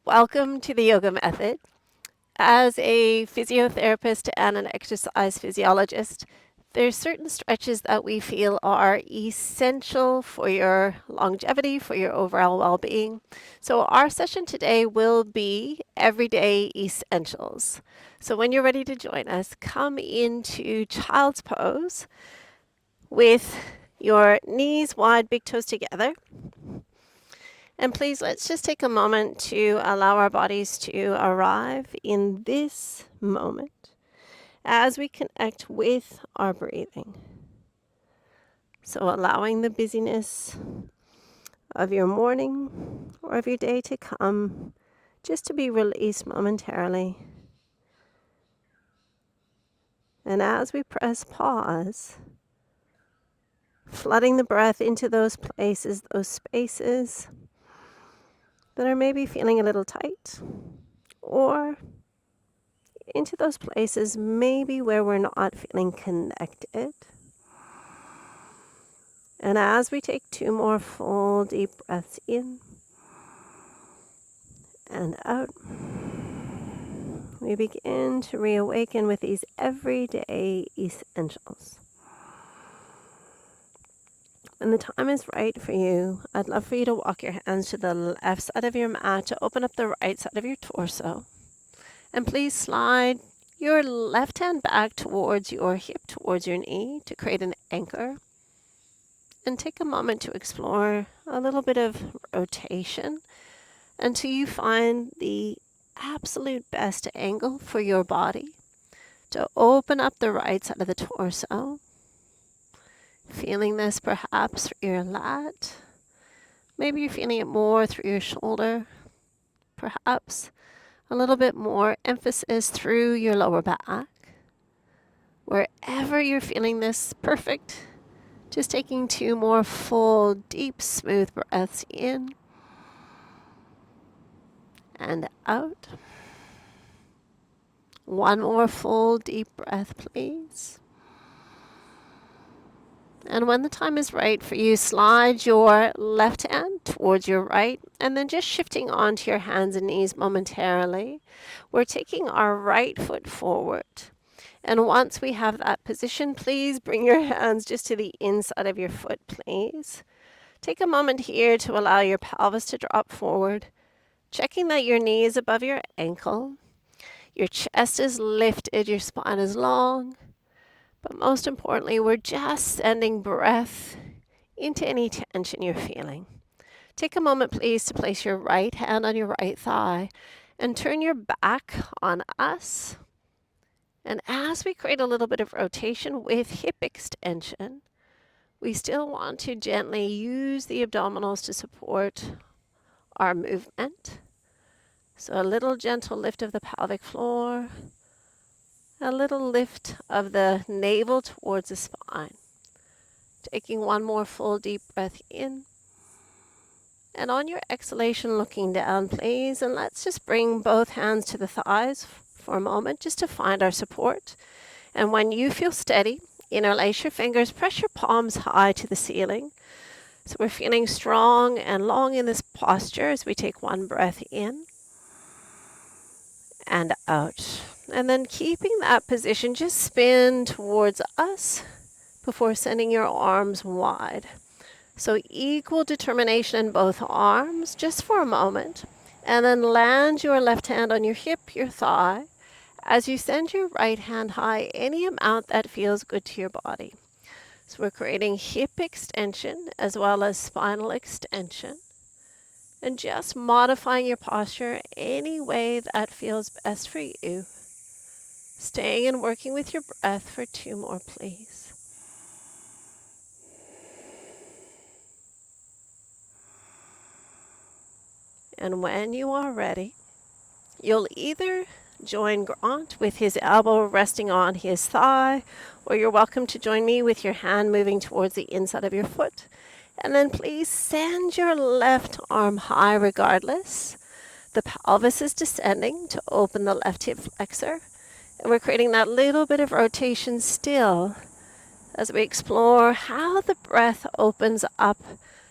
Welcome to the yoga method. As a physiotherapist and an exercise physiologist, there's certain stretches that we feel are essential for your longevity, for your overall well-being. So our session today will be everyday essentials. So when you're ready to join us, come into child's pose with your knees wide, big toes together. And please, let's just take a moment to allow our bodies to arrive in this moment as we connect with our breathing. So allowing the busyness of your morning or of your day to come just to be released momentarily. And as we press pause, flooding the breath into those places, those spaces that are maybe feeling a little tight, or into those places maybe where we're not feeling connected. And as we take 2 more full deep breaths in and out, we begin to reawaken with these everyday essentials. When the time is right for you, I'd love for you to walk your hands to the left side of your mat to open up the right side of your torso. And please slide your left hand back towards your hip, towards your knee to create an anchor. And take a moment to explore a little bit of rotation until you find the absolute best angle for your body to open up the right side of the torso. Feeling this perhaps through your lat. Maybe you're feeling it more through your shoulder. Perhaps a little bit more emphasis through your lower back. Wherever you're feeling this, perfect. Just taking 2 more full, deep, smooth breaths in and out. 1 more full, deep breath, please. And when the time is right for you, slide your left hand towards your right, and then just shifting onto your hands and knees momentarily. We're taking our right foot forward. And once we have that position, please bring your hands just to the inside of your foot, please. Take a moment here to allow your pelvis to drop forward, checking that your knee is above your ankle, your chest is lifted, your spine is long, but most importantly, we're just sending breath into any tension you're feeling. Take a moment, please, to place your right hand on your right thigh and turn your back on us. And as we create a little bit of rotation with hip extension, we still want to gently use the abdominals to support our movement. So a little gentle lift of the pelvic floor, a little lift of the navel towards the spine. Taking 1 more full deep breath in. And on your exhalation, looking down, please. And let's just bring both hands to the thighs for a moment, just to find our support. And when you feel steady, interlace your fingers, press your palms high to the ceiling. So we're feeling strong and long in this posture as we take 1 breath in and out. And then keeping that position, just spin towards us before sending your arms wide. So equal determination in both arms, just for a moment. And then land your left hand on your hip, your thigh, as you send your right hand high any amount that feels good to your body. So we're creating hip extension as well as spinal extension. And just modifying your posture any way that feels best for you. Staying and working with your breath for 2 more, please. And when you are ready, you'll either join Grant with his elbow resting on his thigh, or you're welcome to join me with your hand moving towards the inside of your foot. And then please send your left arm high regardless. The pelvis is descending to open the left hip flexor. And we're creating that little bit of rotation still as we explore how the breath opens up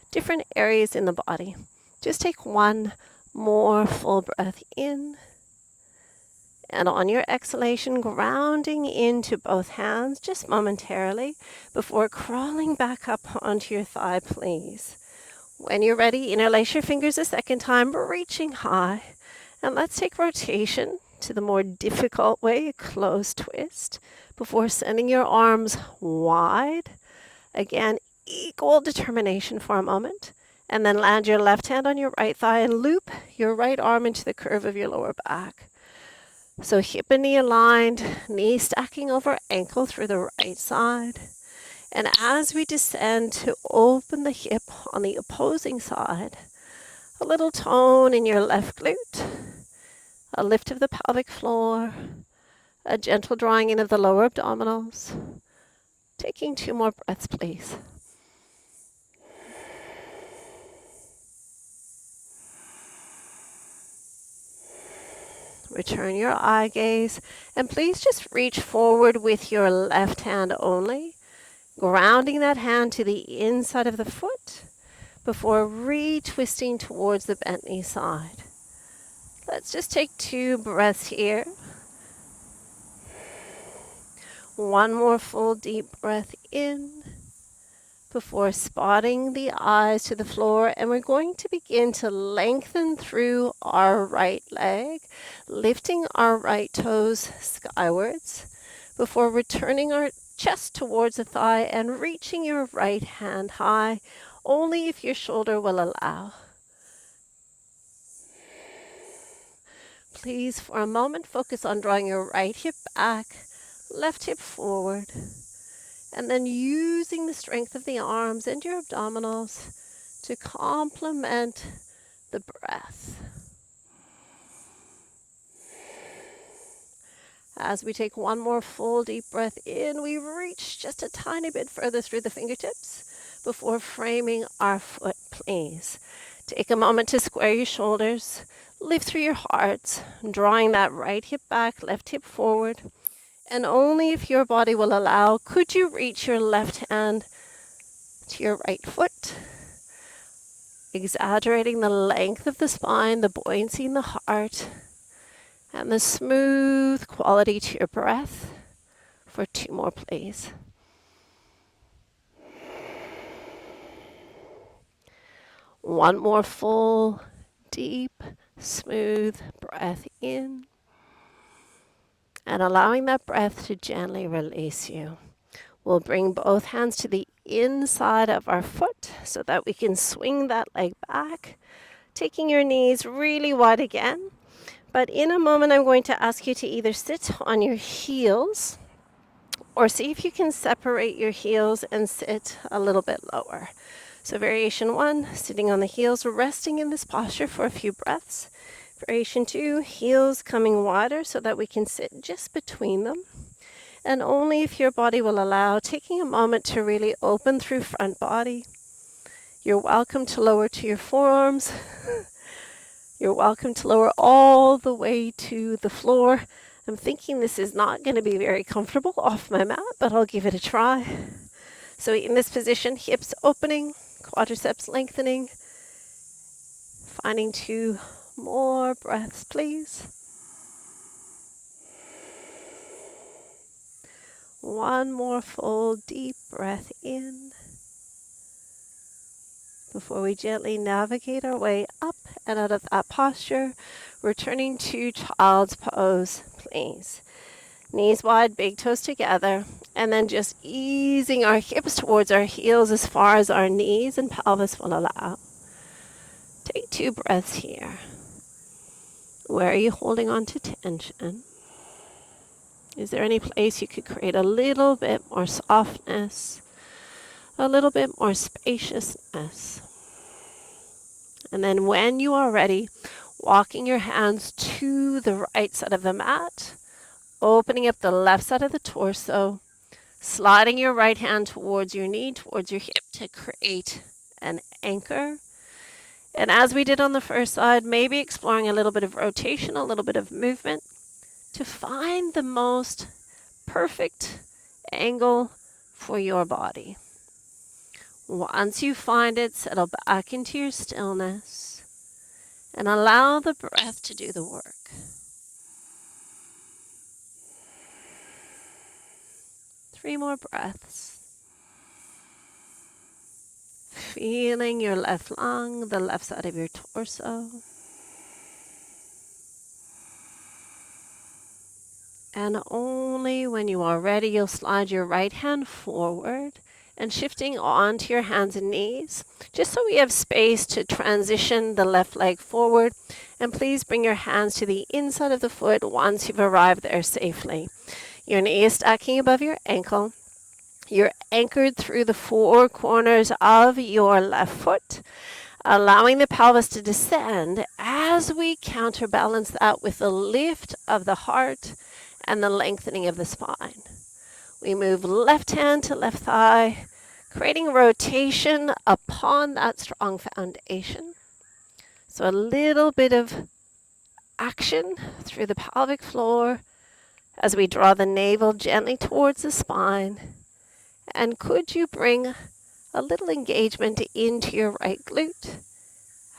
different areas in the body. Just take 1 more full breath in. And on your exhalation, grounding into both hands just momentarily before crawling back up onto your thigh, please. When you're ready, interlace your fingers a second time, reaching high. And let's take rotation to the more difficult way, a closed twist, before sending your arms wide. Again, equal determination for a moment. And then land your left hand on your right thigh and loop your right arm into the curve of your lower back. So hip and knee aligned, knee stacking over ankle through the right side. And as we descend to open the hip on the opposing side, a little tone in your left glute, a lift of the pelvic floor, a gentle drawing in of the lower abdominals. Taking 2 more breaths, please. Return your eye gaze, and please just reach forward with your left hand only, grounding that hand to the inside of the foot before retwisting towards the bent knee side. Let's just take 2 breaths here. 1 more full deep breath in before spotting the eyes to the floor, and we're going to begin to lengthen through our right leg, lifting our right toes skywards before returning our chest towards the thigh and reaching your right hand high, only if your shoulder will allow. Please, for a moment, focus on drawing your right hip back, left hip forward, and then using the strength of the arms and your abdominals to complement the breath. As we take 1 more full deep breath in, we reach just a tiny bit further through the fingertips before framing our foot, please. Take a moment to square your shoulders, lift through your heart, drawing that right hip back, left hip forward. And only if your body will allow, could you reach your left hand to your right foot, exaggerating the length of the spine, the buoyancy in the heart, and the smooth quality to your breath for 2 more, please. One more full, deep, smooth breath in, and allowing that breath to gently release you. We'll bring both hands to the inside of our foot so that we can swing that leg back, taking your knees really wide again. But in a moment, I'm going to ask you to either sit on your heels or see if you can separate your heels and sit a little bit lower. So variation 1, sitting on the heels, resting in this posture for a few breaths. Variation 2, heels coming wider so that we can sit just between them. And only if your body will allow, taking a moment to really open through front body. You're welcome to lower to your forearms. You're welcome to lower all the way to the floor. I'm thinking this is not going to be very comfortable off my mat, but I'll give it a try. So in this position, hips opening, quadriceps lengthening. Finding 2 more breaths, please. 1 more full deep breath in before we gently navigate our way up and out of that posture, returning to child's pose, please. Knees wide, big toes together, and then just easing our hips towards our heels as far as our knees and pelvis will allow. Take 2 breaths here. Where are you holding on to tension? Is there any place you could create a little bit more softness, a little bit more spaciousness? And then when you are ready, walking your hands to the right side of the mat, opening up the left side of the torso, sliding your right hand towards your knee, towards your hip to create an anchor. And as we did on the first side, maybe exploring a little bit of rotation, a little bit of movement to find the most perfect angle for your body. Once you find it, settle back into your stillness And allow the breath to do the work. Three more breaths. Feeling your left lung, the left side of your torso. And only when you are ready, you'll slide your right hand forward and shifting onto your hands and knees, just so we have space to transition the left leg forward. And please bring your hands to the inside of the foot once you've arrived there safely. Your knee is stacking above your ankle. You're anchored through the four corners of your left foot, allowing the pelvis to descend as we counterbalance that with the lift of the heart and the lengthening of the spine. We move left hand to left thigh, creating rotation upon that strong foundation. So a little bit of action through the pelvic floor as we draw the navel gently towards the spine. And could you bring a little engagement into your right glute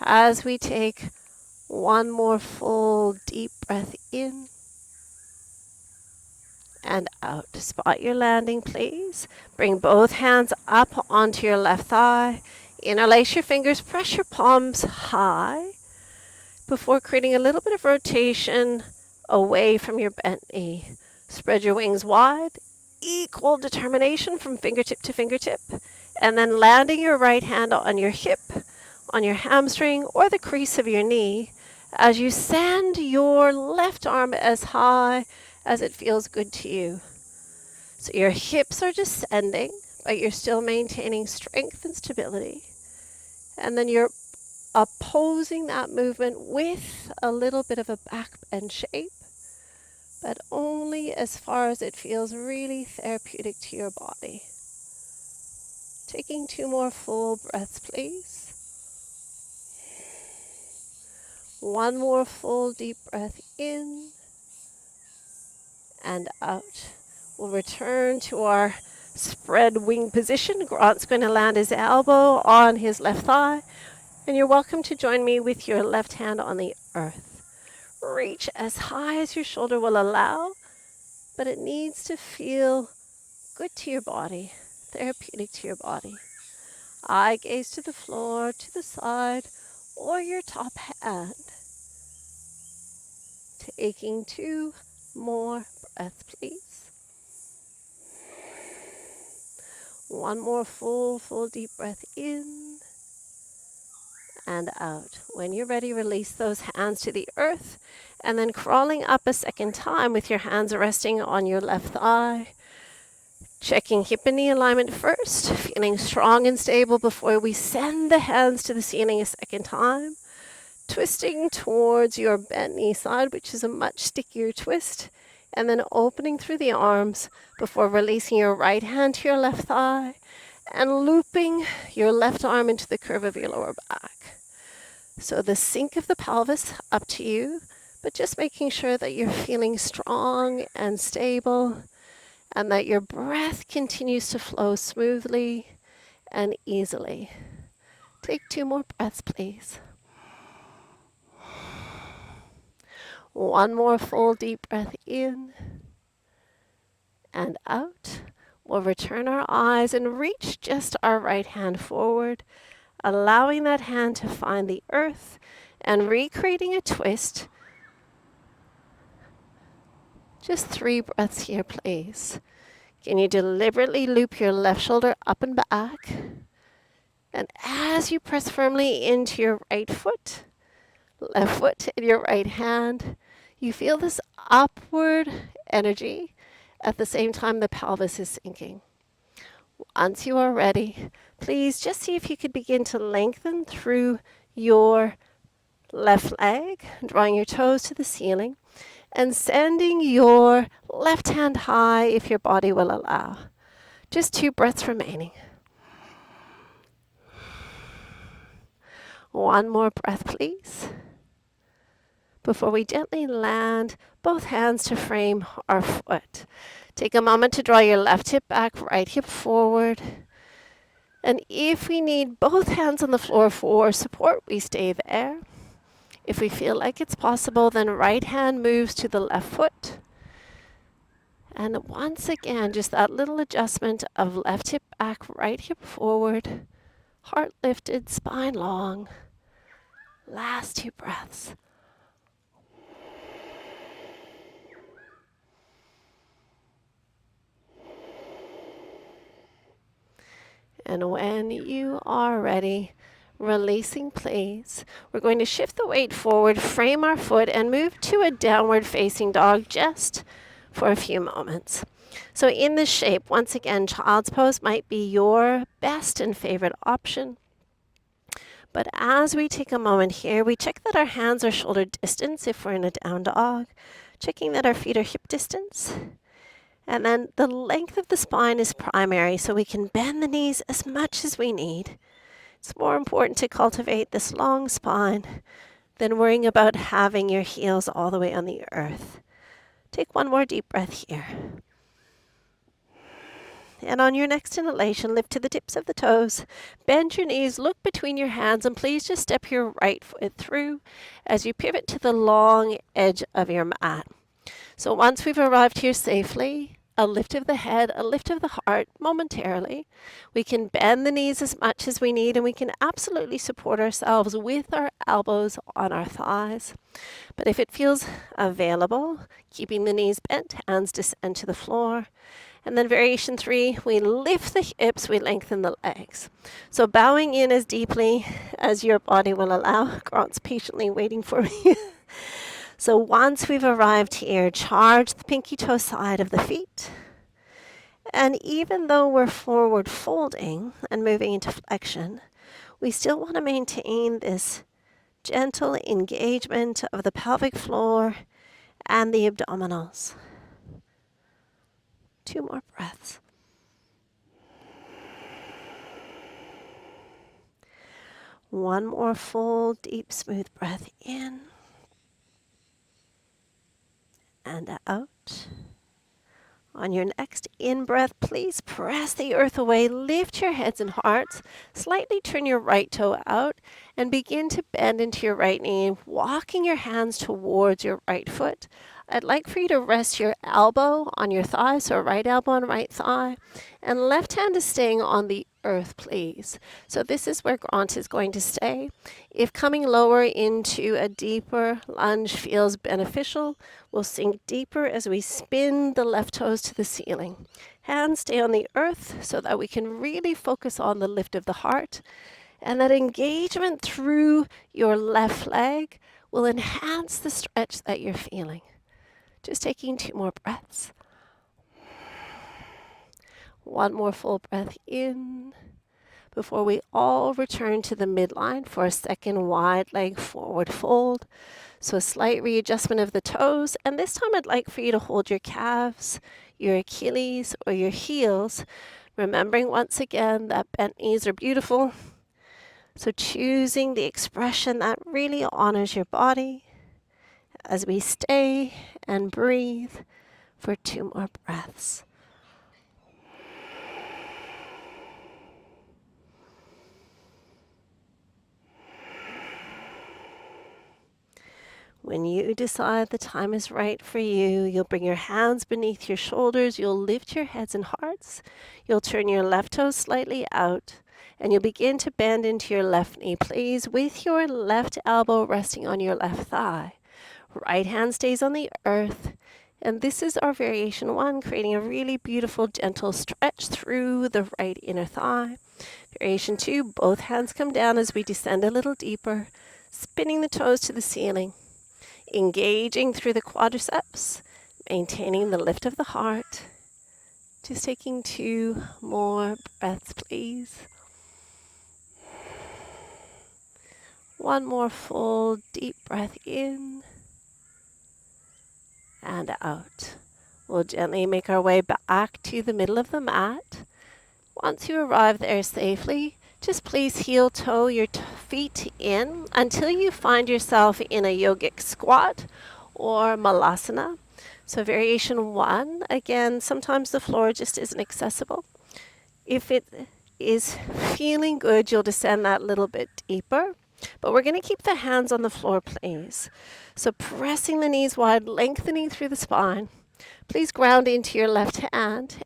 as we take one more full deep breath in and out. Spot your landing, please. Bring both hands up onto your left thigh. Interlace your fingers, press your palms high before creating a little bit of rotation away from your bent knee. Spread your wings wide, equal determination from fingertip to fingertip, and then landing your right hand on your hip, on your hamstring, or the crease of your knee as you send your left arm as high as it feels good to you. So your hips are descending, but you're still maintaining strength and stability. And then you're opposing that movement with a little bit of a back bend shape, but only as far as it feels really therapeutic to your body. Taking two more full breaths, please. One more full deep breath in and out. We'll return to our spread wing position. Grant's going to land his elbow on his left thigh. And you're welcome to join me with your left hand on the earth. Reach as high as your shoulder will allow, but it needs to feel good to your body, therapeutic to your body. Eye gaze to the floor, to the side, or your top hand. Taking two more breaths, please. One more full deep breath in and out. When you're ready, release those hands to the earth and then crawling up a second time with your hands resting on your left thigh. Checking hip and knee alignment first, feeling strong and stable before we send the hands to the ceiling a second time. Twisting towards your bent knee side, which is a much stickier twist, and then opening through the arms before releasing your right hand to your left thigh and looping your left arm into the curve of your lower back. So the sink of the pelvis, up to you, but just making sure that you're feeling strong and stable and that your breath continues to flow smoothly and easily. Take two more breaths, please. One more full deep breath in and out. We'll return our eyes and reach just our right hand forward, allowing that hand to find the earth and recreating a twist. Just 3 breaths here, please. Can you deliberately loop your left shoulder up and back? And as you press firmly into your right foot, left foot and your right hand, you feel this upward energy. At the same time, the pelvis is sinking. Once you are ready, please just see if you could begin to lengthen through your left leg, drawing your toes to the ceiling, and sending your left hand high if your body will allow. Just 2 breaths remaining. One more breath, please, before we gently land both hands to frame our foot. Take a moment to draw your left hip back, right hip forward. And if we need both hands on the floor for support, we stay there. If we feel like it's possible, then right hand moves to the left foot. And once again, just that little adjustment of left hip back, right hip forward, heart lifted, spine long. Last 2 breaths. And when you are ready, releasing please, we're going to shift the weight forward, frame our foot, and move to a downward facing dog just for a few moments. So in this shape, once again, child's pose might be your best and favorite option. But as we take a moment here, we check that our hands are shoulder distance if we're in a down dog, checking that our feet are hip distance. And then the length of the spine is primary, so we can bend the knees as much as we need. It's more important to cultivate this long spine than worrying about having your heels all the way on the earth. Take one more deep breath here. And on your next inhalation, lift to the tips of the toes. Bend your knees, look between your hands, and please just step your right foot through as you pivot to the long edge of your mat. So once we've arrived here safely, a lift of the head, a lift of the heart momentarily. We can bend the knees as much as we need, and we can absolutely support ourselves with our elbows on our thighs. But if it feels available, keeping the knees bent, hands descend to the floor. And then variation 3, we lift the hips, we lengthen the legs. So bowing in as deeply as your body will allow. Grant's patiently waiting for me. So once we've arrived here, charge the pinky toe side of the feet. And even though we're forward folding and moving into flexion, we still want to maintain this gentle engagement of the pelvic floor and the abdominals. 2 more breaths. One more full, deep, smooth breath in and out. On your next in-breath, please press the earth away, lift your heads and hearts, slightly turn your right toe out, and begin to bend into your right knee, walking your hands towards your right foot. I'd like for you to rest your elbow on your thigh, so right elbow on right thigh, and left hand is staying on the earth, please. So this is where Grant is going to stay. If coming lower into a deeper lunge feels beneficial, we'll sink deeper as we spin the left toes to the ceiling. Hands stay on the earth so that we can really focus on the lift of the heart. And that engagement through your left leg will enhance the stretch that you're feeling. Just taking 2 more breaths. One more full breath in before we all return to the midline for a second wide leg forward fold. So a slight readjustment of the toes. And this time I'd like for you to hold your calves, your Achilles, or your heels, remembering once again that bent knees are beautiful. So choosing the expression that really honors your body as we stay and breathe for 2 more breaths. When you decide the time is right for you, you'll bring your hands beneath your shoulders, you'll lift your heads and hearts, you'll turn your left toes slightly out, and you'll begin to bend into your left knee, please, with your left elbow resting on your left thigh. Right hand stays on the earth, and this is our variation 1, creating a really beautiful, gentle stretch through the right inner thigh. Variation 2, both hands come down as we descend a little deeper, spinning the toes to the ceiling. Engaging through the quadriceps, maintaining the lift of the heart. Just taking 2 more breaths, please. One more full deep breath in and out. We'll gently make our way back to the middle of the mat. Once you arrive there safely, just please heel toe your feet in until you find yourself in a yogic squat or malasana. So variation 1, again, sometimes the floor just isn't accessible. If it is feeling good, you'll descend that little bit deeper. But we're going to keep the hands on the floor, please. So pressing the knees wide, lengthening through the spine. Please ground into your left hand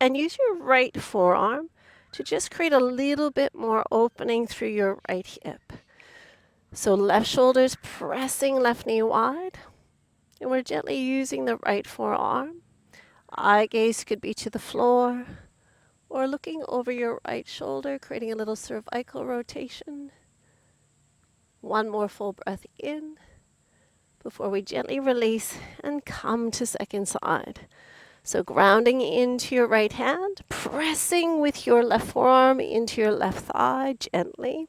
and use your right forearm to just create a little bit more opening through your right hip. So left shoulder's pressing left knee wide, and we're gently using the right forearm. Eye gaze could be to the floor or looking over your right shoulder, creating a little cervical rotation. One more full breath in before we gently release and come to second side. So grounding into your right hand, pressing with your left forearm into your left thigh gently,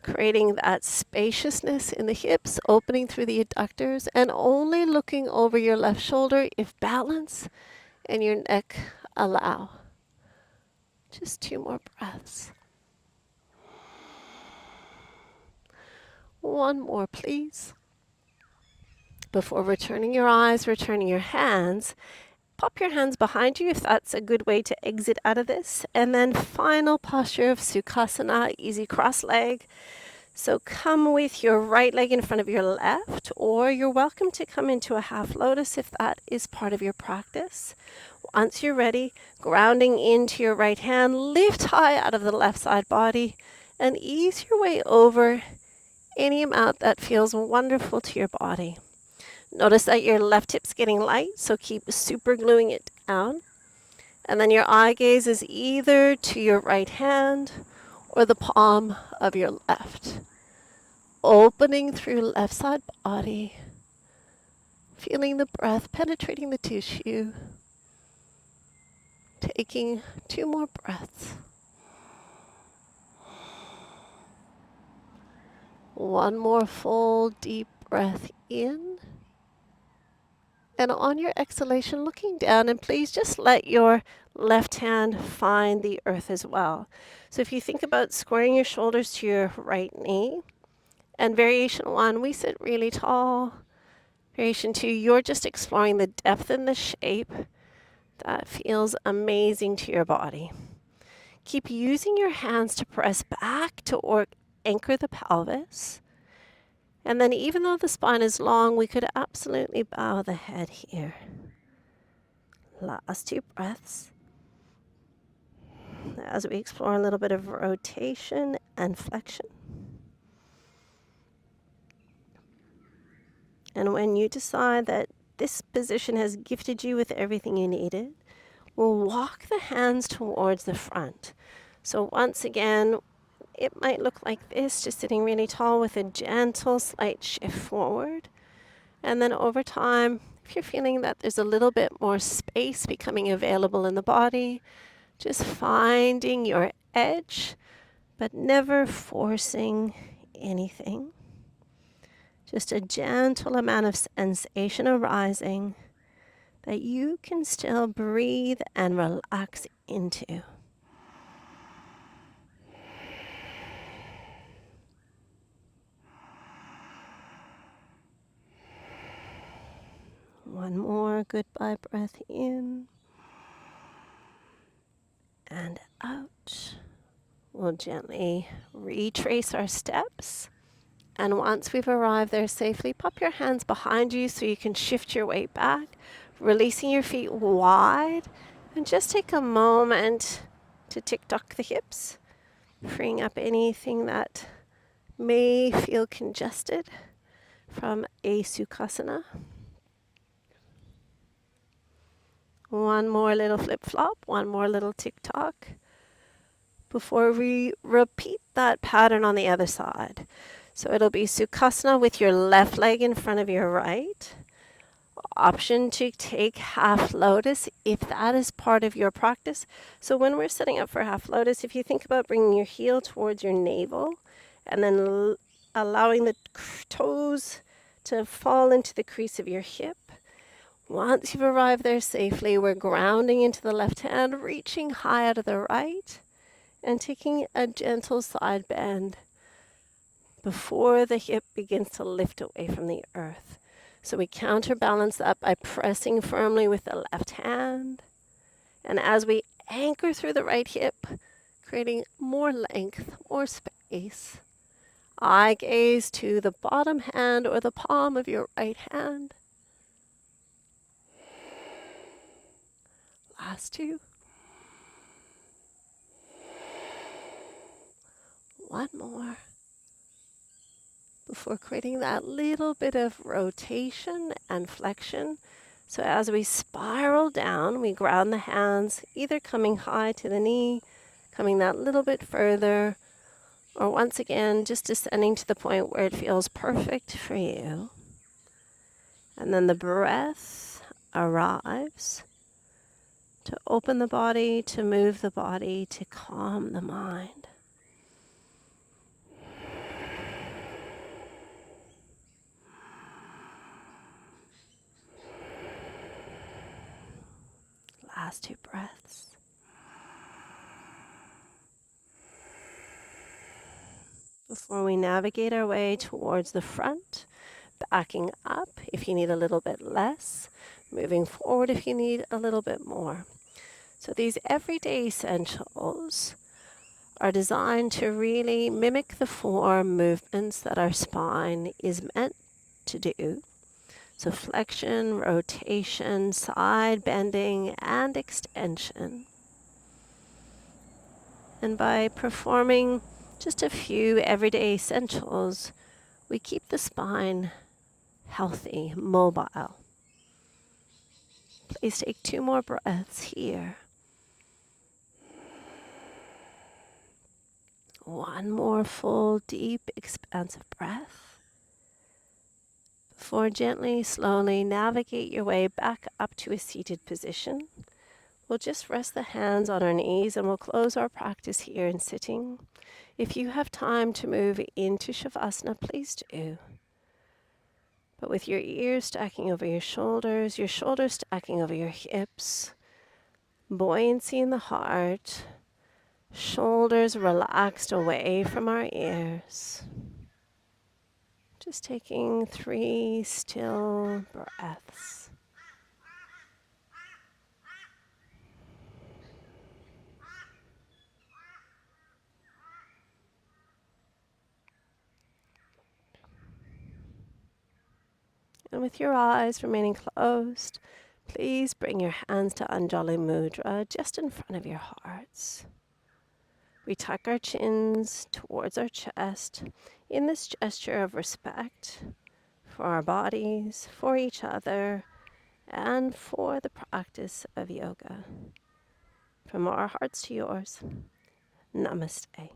creating that spaciousness in the hips, opening through the adductors, and only looking over your left shoulder if balance and your neck allow. Just 2 more breaths. One more, please. Before returning your eyes, returning your hands, pop your hands behind you if that's a good way to exit out of this. And then final posture of Sukhasana, easy cross leg. So come with your right leg in front of your left, or you're welcome to come into a half lotus if that is part of your practice. Once you're ready, grounding into your right hand, lift high out of the left side body and ease your way over any amount that feels wonderful to your body. Notice that your left hip's getting light, so keep super gluing it down. And then your eye gaze is either to your right hand or the palm of your left. Opening through left side body, feeling the breath penetrating the tissue. Taking 2 more breaths. One more full deep breath in. And on your exhalation, looking down, and please just let your left hand find the earth as well. So if you think about squaring your shoulders to your right knee, and variation 1, we sit really tall. Variation 2, you're just exploring the depth and the shape that feels amazing to your body. Keep using your hands to press back to anchor the pelvis. And then even though the spine is long, we could absolutely bow the head here. Last 2 breaths. As we explore a little bit of rotation and flexion. And when you decide that this position has gifted you with everything you needed, we'll walk the hands towards the front. So once again, it might look like this, just sitting really tall with a gentle slight shift forward. And then over time, if you're feeling that there's a little bit more space becoming available in the body, just finding your edge, but never forcing anything. Just a gentle amount of sensation arising that you can still breathe and relax into. One more goodbye breath in and out. We'll gently retrace our steps. And once we've arrived there safely, pop your hands behind you so you can shift your weight back, releasing your feet wide. And just take a moment to tick-tock the hips, freeing up anything that may feel congested from a Sukhasana. One more little flip-flop, one more little tick-tock before we repeat that pattern on the other side. So it'll be Sukhasana with your left leg in front of your right. Option to take half lotus if that is part of your practice. So when we're setting up for half lotus, if you think about bringing your heel towards your navel and then allowing the toes to fall into the crease of your hip. Once you've arrived there safely, we're grounding into the left hand, reaching high out of the right, and taking a gentle side bend before the hip begins to lift away from the earth. So we counterbalance that by pressing firmly with the left hand. And as we anchor through the right hip, creating more length, more space, Eye gaze to the bottom hand or the palm of your right hand. Last two. One more. Before creating that little bit of rotation and flexion. So as we spiral down, we ground the hands, either coming high to the knee, coming that little bit further, or once again, just descending to the point where it feels perfect for you. And then the breath arrives to open the body, to move the body, to calm the mind. Last two breaths. Before we navigate our way towards the front, backing up if you need a little bit less, moving forward if you need a little bit more. So these everyday essentials are designed to really mimic the four movements that our spine is meant to do. So flexion, rotation, side bending, and extension. And by performing just a few everyday essentials, we keep the spine healthy, mobile. Please take two more breaths here. One more full, deep, expansive breath. Before gently, slowly navigate your way back up to a seated position. We'll just rest the hands on our knees and we'll close our practice here in sitting. If you have time to move into Shavasana, please do. But with your ears stacking over your shoulders stacking over your hips, buoyancy in the heart, shoulders relaxed away from our ears. Just taking 3 still breaths. And with your eyes remaining closed, please bring your hands to Anjali Mudra just in front of your hearts. We tuck our chins towards our chest in this gesture of respect for our bodies, for each other, and for the practice of yoga. From our hearts to yours, namaste.